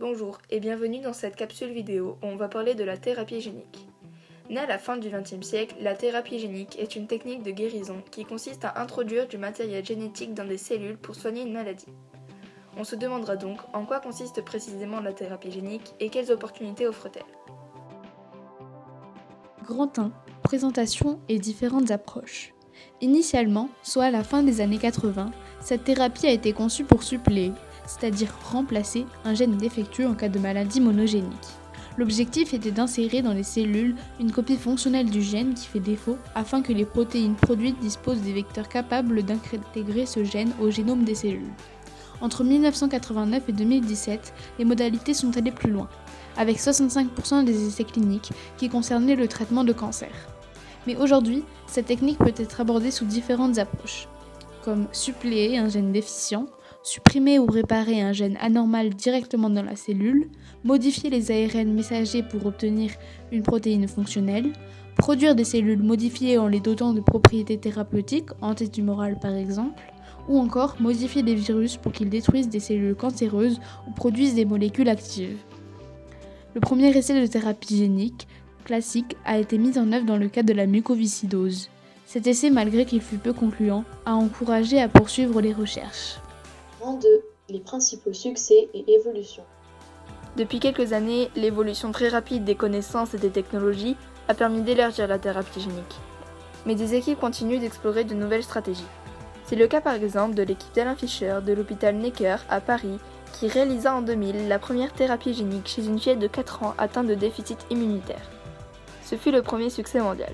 Bonjour et bienvenue dans cette capsule vidéo où on va parler de la thérapie génique. Née à la fin du XXe siècle, la thérapie génique est une technique de guérison qui consiste à introduire du matériel génétique dans des cellules pour soigner une maladie. On se demandera donc en quoi consiste précisément la thérapie génique et quelles opportunités offre-t-elle. Grand 1. Présentation et différentes approches. Initialement, soit à la fin des années 80, cette thérapie a été conçue pour suppléer, c'est-à-dire remplacer un gène défectueux en cas de maladie monogénique. L'objectif était d'insérer dans les cellules une copie fonctionnelle du gène qui fait défaut afin que les protéines produites disposent des vecteurs capables d'intégrer ce gène au génome des cellules. Entre 1989 et 2017, les modalités sont allées plus loin, avec 65% des essais cliniques qui concernaient le traitement de cancer. Mais aujourd'hui, cette technique peut être abordée sous différentes approches, comme suppléer un gène déficient, supprimer ou réparer un gène anormal directement dans la cellule, modifier les ARN messagers pour obtenir une protéine fonctionnelle, produire des cellules modifiées en les dotant de propriétés thérapeutiques, antitumorales par exemple, ou encore modifier des virus pour qu'ils détruisent des cellules cancéreuses ou produisent des molécules actives. Le premier essai de thérapie génique classique a été mis en œuvre dans le cadre de la mucoviscidose. Cet essai, malgré qu'il fut peu concluant, a encouragé à poursuivre les recherches. Grand 2. Les principaux succès et évolutions. Depuis quelques années, l'évolution très rapide des connaissances et des technologies a permis d'élargir la thérapie génique. Mais des équipes continuent d'explorer de nouvelles stratégies. C'est le cas par exemple de l'équipe d'Alain Fischer de l'hôpital Necker à Paris qui réalisa en 2000 la première thérapie génique chez une fillette de 4 ans atteinte de déficit immunitaire. Ce fut le premier succès mondial.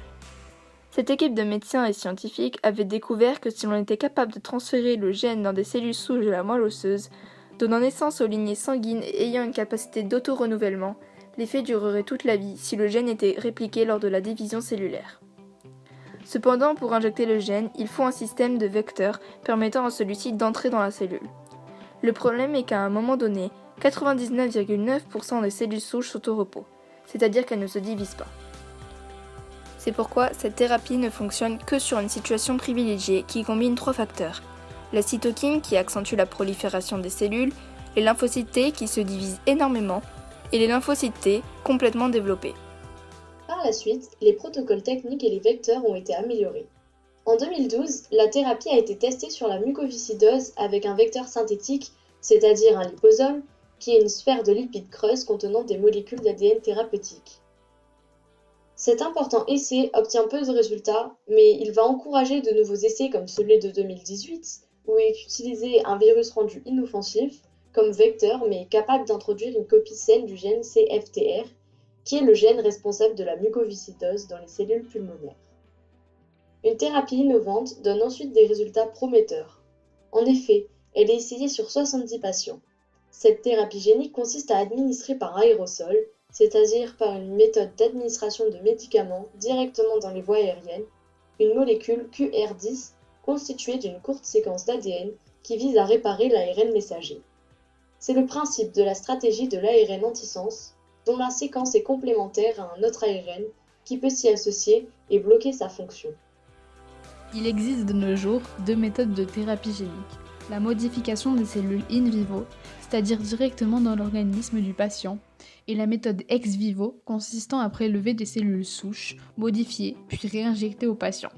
Cette équipe de médecins et scientifiques avait découvert que si l'on était capable de transférer le gène dans des cellules souches de la moelle osseuse, donnant naissance aux lignées sanguines et ayant une capacité d'auto-renouvellement, l'effet durerait toute la vie si le gène était répliqué lors de la division cellulaire. Cependant, pour injecter le gène, il faut un système de vecteurs permettant à celui-ci d'entrer dans la cellule. Le problème est qu'à un moment donné, 99,9% des cellules souches sont au repos, c'est-à-dire qu'elles ne se divisent pas. C'est pourquoi cette thérapie ne fonctionne que sur une situation privilégiée qui combine 3 facteurs. La cytokine qui accentue la prolifération des cellules, les lymphocytes T qui se divisent énormément et les lymphocytes T complètement développés. Par la suite, les protocoles techniques et les vecteurs ont été améliorés. En 2012, la thérapie a été testée sur la mucoviscidose avec un vecteur synthétique, c'est-à-dire un liposome, qui est une sphère de lipides creuses contenant des molécules d'ADN thérapeutiques. Cet important essai obtient peu de résultats, mais il va encourager de nouveaux essais comme celui de 2018, où est utilisé un virus rendu inoffensif comme vecteur mais capable d'introduire une copie saine du gène CFTR, qui est le gène responsable de la mucoviscidose dans les cellules pulmonaires. Une thérapie innovante donne ensuite des résultats prometteurs. En effet, elle est essayée sur 70 patients. Cette thérapie génique consiste à administrer par aérosol, c'est-à-dire par une méthode d'administration de médicaments directement dans les voies aériennes, une molécule QR10 constituée d'une courte séquence d'ADN qui vise à réparer l'ARN messager. C'est le principe de la stratégie de l'ARN antisense, dont la séquence est complémentaire à un autre ARN qui peut s'y associer et bloquer sa fonction. Il existe de nos jours 2 méthodes de thérapie génique. La modification des cellules in vivo, c'est-à-dire directement dans l'organisme du patient, et la méthode ex vivo, consistant à prélever des cellules souches, modifiées, puis réinjectées au patient.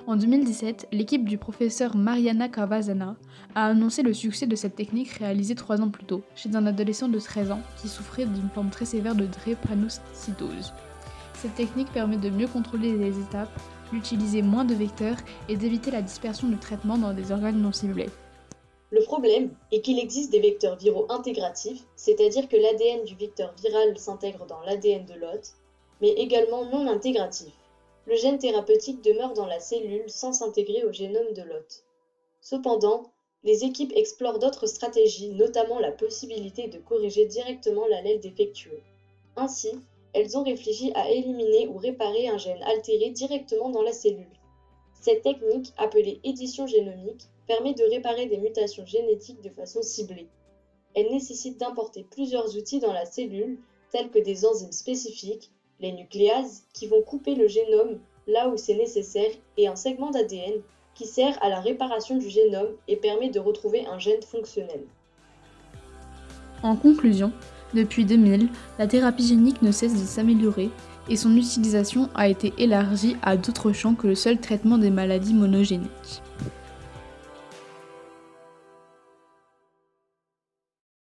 En 2017, l'équipe du professeur Mariana Cavazana a annoncé le succès de cette technique réalisée 3 ans plus tôt, chez un adolescent de 13 ans qui souffrait d'une forme très sévère de drépanocytose. Cette technique permet de mieux contrôler les étapes, d'utiliser moins de vecteurs et d'éviter la dispersion de traitement dans des organes non ciblés. Le problème est qu'il existe des vecteurs viraux intégratifs, c'est-à-dire que l'ADN du vecteur viral s'intègre dans l'ADN de l'hôte, mais également non intégratifs. Le gène thérapeutique demeure dans la cellule sans s'intégrer au génome de l'hôte. Cependant, les équipes explorent d'autres stratégies, notamment la possibilité de corriger directement l'allèle défectueux. Ainsi, elles ont réfléchi à éliminer ou réparer un gène altéré directement dans la cellule. Cette technique, appelée édition génomique, permet de réparer des mutations génétiques de façon ciblée. Elle nécessite d'importer plusieurs outils dans la cellule, tels que des enzymes spécifiques, les nucléases, qui vont couper le génome là où c'est nécessaire, et un segment d'ADN qui sert à la réparation du génome et permet de retrouver un gène fonctionnel. En conclusion, Depuis 2000, la thérapie génique ne cesse de s'améliorer et son utilisation a été élargie à d'autres champs que le seul traitement des maladies monogéniques.